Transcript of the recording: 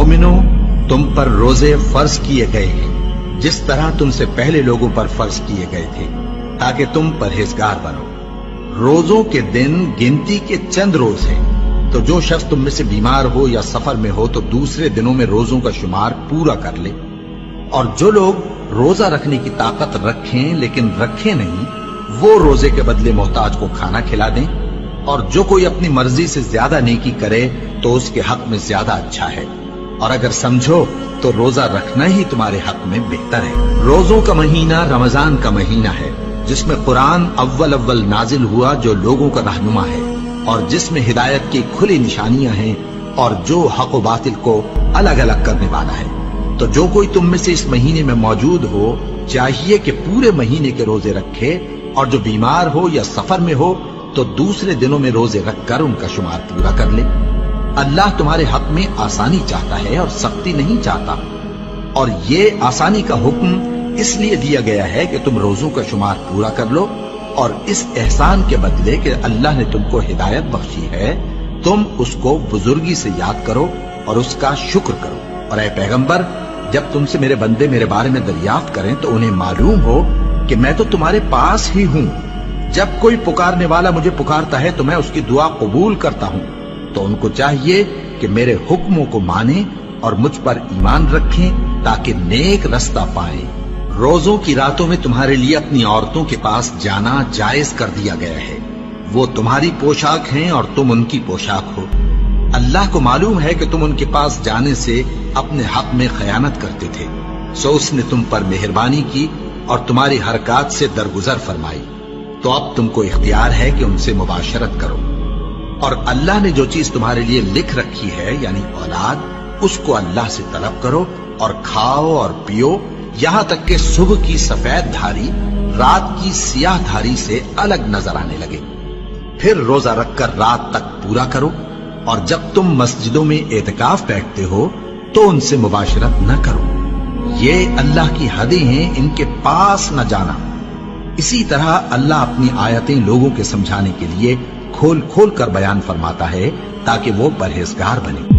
मोमिनो, तुम पर रोजे फर्ज किए गए हैं जिस तरह तुमसे पहले लोगों पर फर्ज किए गए थे, ताकि तुम परहेजगार बनो। रोजों के दिन गिनती के चंद रोज हैं, तो जो शख्स तुम में से बीमार हो या सफर में हो तो दूसरे दिनों में रोजों का शुमार पूरा कर ले। और जो लोग रोजा रखने की ताकत रखें लेकिन रखें नहीं, वो रोजे के बदले मोहताज को खाना खिला दें। और जो कोई अपनी मर्जी से ज्यादा नेकी करे तो उसके हक में ज्यादा अच्छा है। और अगर समझो तो रोजा रखना ही तुम्हारे हक में बेहतर है। रोजों का महीना रमजान का महीना है, जिसमें कुरान अव्वल नाजिल हुआ, जो लोगों का रहनुमा है और जिसमें हिदायत की खुली निशानियां हैं और जो हक व बातिल को अलग अलग करने वाला है। तो जो कोई तुम में से इस महीने में मौजूद हो, चाहिए कि पूरे महीने के रोजे रखे, और जो बीमार हो या सफर में हो तो दूसरे दिनों में रोजे रखकर उनका शुमार पूरा कर ले। अल्लाह तुम्हारे हक में आसानी चाहता है और सख्ती नहीं चाहता। और ये आसानी का हुक्म इसलिए दिया गया है कि तुम रोजों का शुमार पूरा कर लो, और इस एहसान के बदले कि अल्लाह ने तुमको हिदायत बख्शी है, तुम उसको बुजुर्गी से याद करो और उसका शुक्र करो। और ऐ पैगंबर, जब तुमसे मेरे बंदे मेरे बारे में दरियाफ्त करें तो उन्हें मालूम हो कि मैं तो तुम्हारे पास ही हूं। जब कोई पुकारने वाला मुझे पुकारता है तो मैं उसकी दुआ कबूल करता हूं। तो उनको चाहिए कि मेरे हुक्मों को माने और मुझ पर ईमान रखें, ताकि नेक रास्ता पाएं। रोजों की रातों में तुम्हारे लिए अपनी औरतों के पास जाना जायज कर दिया गया है। वो तुम्हारी पोशाक हैं और तुम उनकी पोशाक हो। अल्लाह को मालूम है कि तुम उनके पास जाने से अपने हक में खयानत करते थे, सो उसने तुम पर मेहरबानी की और तुम्हारी हरकत से दरगुजर फरमाई। तो अब तुमको इख्तियार है कि उनसे मुबाशरत करो। और अल्लाह ने जो चीज तुम्हारे लिए लिख रखी है, यानी औलाद, उसको अल्लाह से तलब करो और खाओ और पियो, यहां तक कि सुबह की सफेद धारी रात की सियाह धारी से अलग नजर आने लगे। फिर रोजा रखकर रात तक पूरा करो। और जब तुम मस्जिदों में एतकाफ बैठते हो तो उनसे मुबाशरत न करो। ये अल्लाह की हदें हैं, इनके पास न जाना। इसी तरह अल्लाह अपनी आयतें लोगों के समझाने के लिए खोल खोल कर बयान फरमाता है, ताकि वो परहेजगार बने।